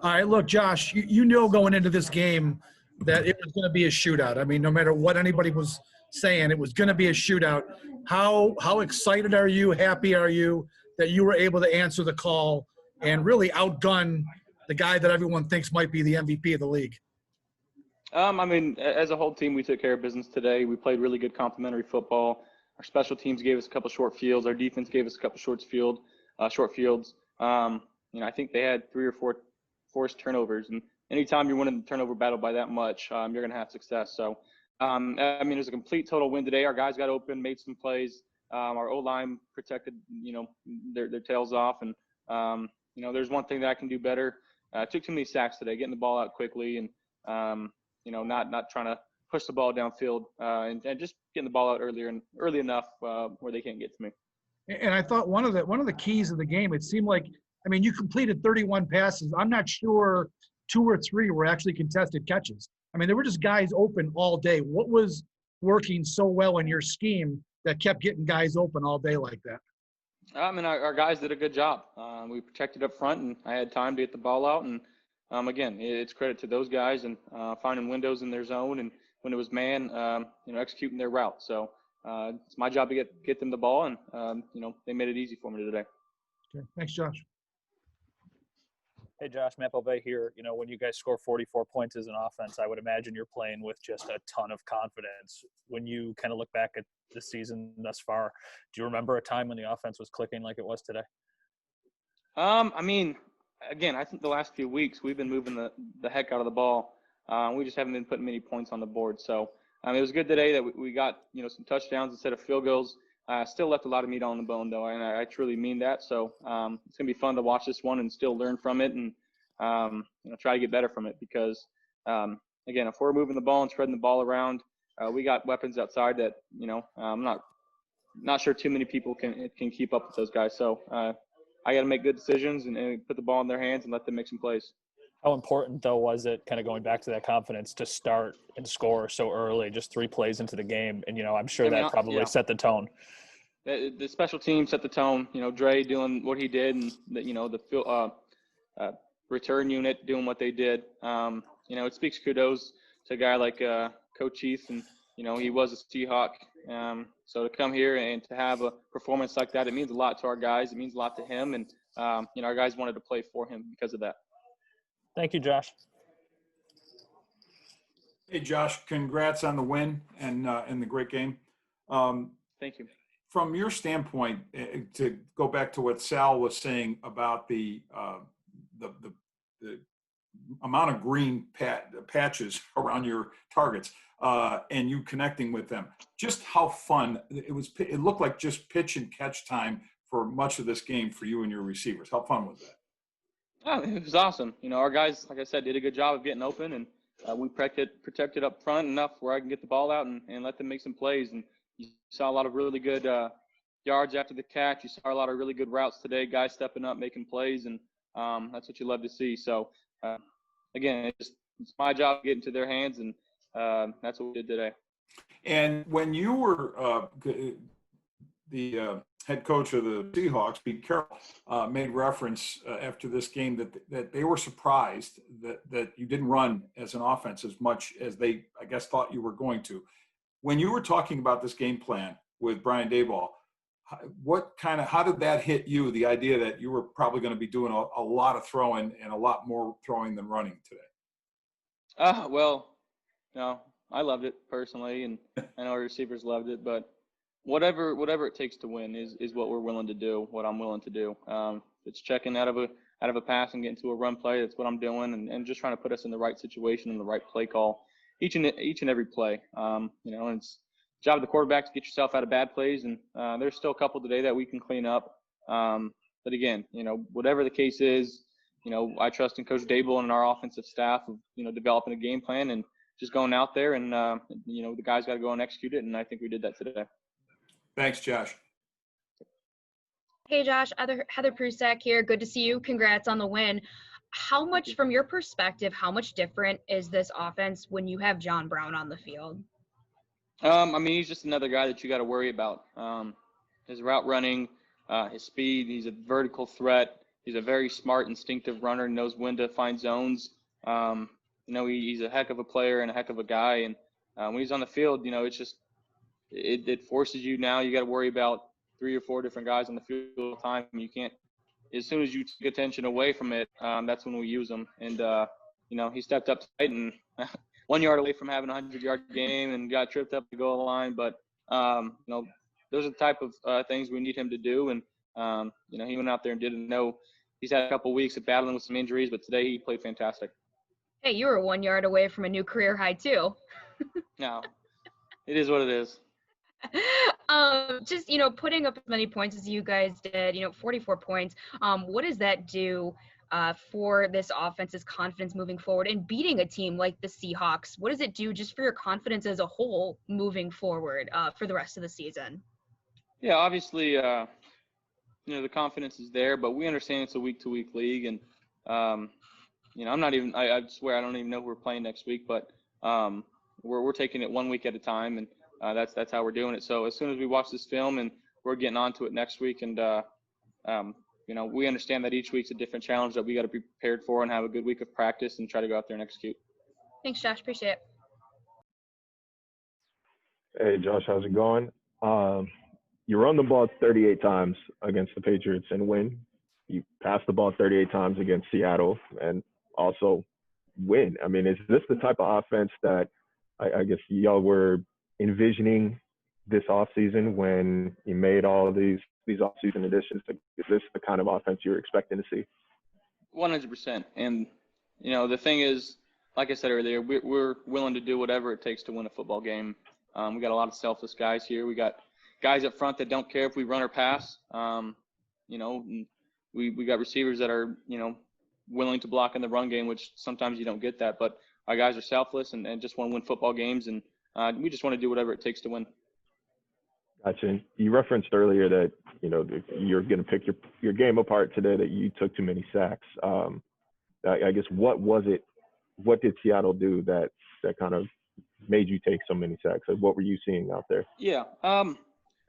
All right, look, Josh, you know going into this game that it was going to be a shootout. I mean, no matter what anybody was saying, it was going to be a shootout. How excited are you? Happy are you that you were able to answer the call and really outgun the guy that everyone thinks might be the MVP of the league? I mean, as a whole team, we took care of business today. We played really good complementary football. Our special teams gave us a couple short fields. Our defense gave us a couple short fields. I think they had 3 or 4 forced turnovers. And anytime you're winning the turnover battle by that much, you're going to have success. So, I mean, it was a complete total win today. Our guys got open, made some plays. Our O-line protected, their tails off. And, there's one thing that I can do better. I took too many sacks today, getting the ball out quickly and, not trying to push the ball downfield and just getting the ball out early enough where they can't get to me. And I thought one of the keys of the game, it seemed like, I mean, you completed 31 passes. I'm not sure 2 or 3 were actually contested catches. I mean, there were just guys open all day. What was working so well in your scheme that kept getting guys open all day like that? I mean, our guys did a good job. We protected up front, and I had time to get the ball out. And, again, it's credit to those guys and finding windows in their zone. And when it was man, executing their route. So it's my job to get them the ball, and, they made it easy for me today. Okay. Thanks, Josh. Hey, Josh, Matt Bove here. When you guys score 44 points as an offense, I would imagine you're playing with just a ton of confidence. When you kind of look back at the season thus far, do you remember a time when the offense was clicking like it was today? I mean, again, I think the last few weeks we've been moving the heck out of the ball. We just haven't been putting many points on the board. So it was good today that we got, some touchdowns instead of field goals. Still left a lot of meat on the bone, though, and I truly mean that. So it's going to be fun to watch this one and still learn from it and, try to get better from it because, again, if we're moving the ball and spreading the ball around, we got weapons outside that, I'm not sure too many people can keep up with those guys. So I got to make good decisions and put the ball in their hands and let them make some plays. How important, though, was it, kind of going back to that confidence, to start and score so early, just 3 plays into the game? And, I'm sure that probably set the tone. The special team set the tone. Dre doing what he did and, the return unit doing what they did. It speaks kudos to a guy like Coach Chief. And, he was a Seahawk. So to come here and to have a performance like that, it means a lot to our guys. It means a lot to him. And, our guys wanted to play for him because of that. Thank you, Josh. Hey, Josh, congrats on the win and the great game. Thank you. From your standpoint, to go back to what Sal was saying about the amount of green patches around your targets and you connecting with them, just how fun it was. It looked like just pitch and catch time for much of this game for you and your receivers. How fun was that? Oh, it was awesome. Our guys, like I said, did a good job of getting open, and we protected up front enough where I can get the ball out and let them make some plays. And you saw a lot of really good yards after the catch. You saw a lot of really good routes today, guys stepping up, making plays, and that's what you love to see. So, again, it's my job to get into their hands, and that's what we did today. And when you were the head coach of the Seahawks, Pete Carroll, made reference after this game that they were surprised that you didn't run as an offense as much as they, I guess, thought you were going to. When you were talking about this game plan with Brian Daboll, how did that hit you, the idea that you were probably going to be doing a lot of throwing and a lot more throwing than running today? Well, I loved it personally, and I know our receivers loved it, but whatever it takes to win is what we're willing to do, what I'm willing to do. It's checking out of a pass and getting to a run play. That's what I'm doing, and just trying to put us in the right situation and the right play call each and every play. And it's the job of the quarterback to get yourself out of bad plays, and there's still a couple today that we can clean up. But again, whatever the case is, I trust in Coach Daboll and our offensive staff of developing a game plan and just going out there and the guys got to go and execute it, and I think we did that today. Thanks, Josh. Hey, Josh, Heather Prusak here. Good to see you. Congrats on the win. How much, from your perspective, how much different is this offense when you have John Brown on the field? He's just another guy that you got to worry about. His route running, his speed, he's a vertical threat. he's a very smart, instinctive runner, knows when to find zones. He's a heck of a player and a heck of a guy. And when he's on the field, it's just it forces you now. You got to worry about 3 or 4 different guys on the field all the time. You can't. As soon as you take attention away from it, that's when we use him. And he stepped up tight and 1 yard away from having a 100-yard game and got tripped up the goal line. But those are the type of things we need him to do. And he went out there and didn't know. He's had a couple weeks of battling with some injuries, but today he played fantastic. Hey, you were 1 yard away from a new career high too. No, it is what it is. Just, putting up as many points as you guys did, 44 points. What does that do for this offense's confidence moving forward and beating a team like the Seahawks? What does it do just for your confidence as a whole moving forward for the rest of the season? Yeah, obviously, the confidence is there, but we understand it's a week-to-week league. And, I swear I don't even know who we're playing next week, but we're taking it 1 week at a time. And that's how we're doing it. So as soon as we watch this film and we're getting onto it next week, and we understand that each week's a different challenge that we got to be prepared for and have a good week of practice and try to go out there and execute. Thanks, Josh. Appreciate it. Hey, Josh, how's it going? You run the ball 38 times against the Patriots and win. You pass the ball 38 times against Seattle and also win. I mean, is this the type of offense that I guess y'all were envisioning this offseason when you made all of these offseason additions? Is this the kind of offense you were expecting to see? 100%. And, the thing is, like I said earlier, we're willing to do whatever it takes to win a football game. We got a lot of selfless guys here. We got guys up front that don't care if we run or pass. And we got receivers that are, willing to block in the run game, which sometimes you don't get that. But our guys are selfless and just want to win football games. And we just want to do whatever it takes to win. Gotcha. You referenced earlier that, you're going to pick your game apart today, that you took too many sacks. I guess what did Seattle do that kind of made you take so many sacks? Like, what were you seeing out there? Yeah.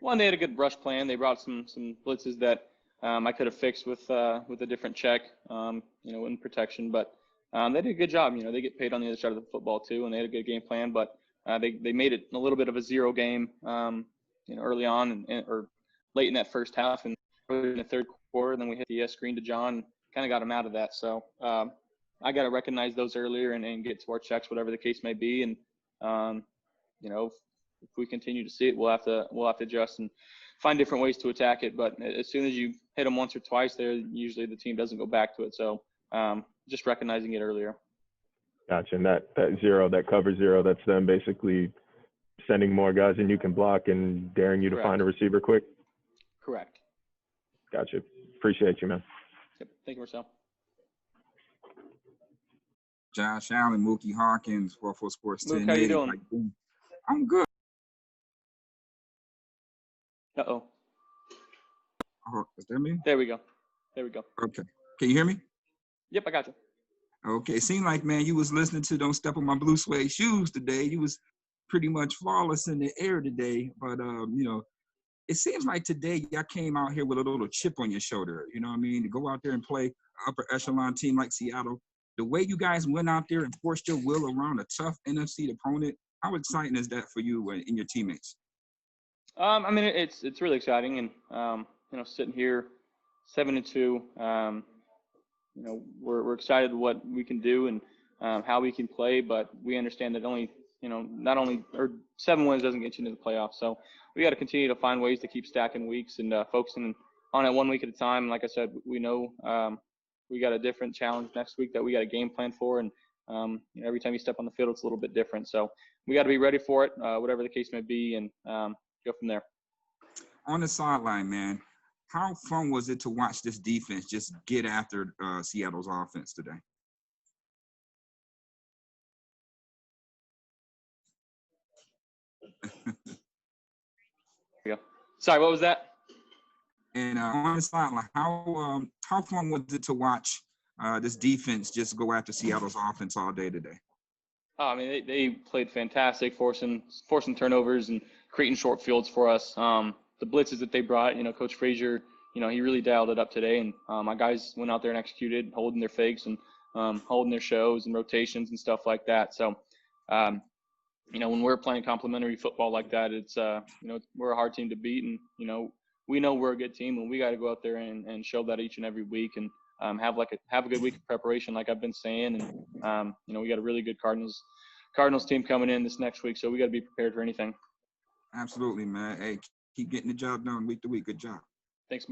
One, they had a good rush plan. They brought some blitzes that I could have fixed with a different check, in protection. But they did a good job. They get paid on the other side of the football too, and they had a good game plan. But they made it a little bit of a zero game, early on or late in that first half and early in the third quarter. And then we hit the screen to John and kind of got him out of that. So I got to recognize those earlier and get to our checks, whatever the case may be. And if we continue to see it, we'll have to adjust and find different ways to attack it. But as soon as you hit them once or twice, there usually the team doesn't go back to it. So just recognizing it earlier. Gotcha. And that zero, that cover zero, that's them basically sending more guys than you can block and daring you to find a receiver quick? Correct. Gotcha. Appreciate you, man. Yep. Thank you, Marcel. Josh Allen, Mookie Hawkins, 44 Sports Mook, 10. how you doing? I'm good. Uh-oh. Oh, is that me? There we go. Okay. Can you hear me? Yep, I got you. Okay. It seemed like, man, you was listening to Don't Step on My Blue Suede Shoes today. You was pretty much flawless in the air today. But, it seems like today y'all came out here with a little chip on your shoulder, you know what I mean, to go out there and play an upper echelon team like Seattle. The way you guys went out there and forced your will around a tough NFC opponent, how exciting is that for you and your teammates? It's really exciting. And, sitting here 7-2, we're excited what we can do and how we can play, but we understand that not only 7 wins doesn't get you into the playoffs. So we got to continue to find ways to keep stacking weeks and focusing on it 1 week at a time. And like I said, we know we got a different challenge next week that we got a game plan for. And every time you step on the field, it's a little bit different. So we got to be ready for it, whatever the case may be, and go from there. On the sideline, man, how fun was it to watch this defense just get after Seattle's offense today? Yeah. Sorry, what was that? And on the sideline, how fun was it to watch this defense just go after Seattle's offense all day today? They played fantastic, forcing turnovers and creating short fields for us. The blitzes that they brought, Coach Frazier, he really dialed it up today. And my guys went out there and executed, holding their fakes and holding their shows and rotations and stuff like that. So, when we're playing complementary football like that, it's we're a hard team to beat, and we know we're a good team, and we got to go out there and show that each and every week, and have a good week of preparation, like I've been saying, and we got a really good Cardinals team coming in this next week, so we got to be prepared for anything. Absolutely, man. Hey, keep getting the job done week to week. Good job. Thanks.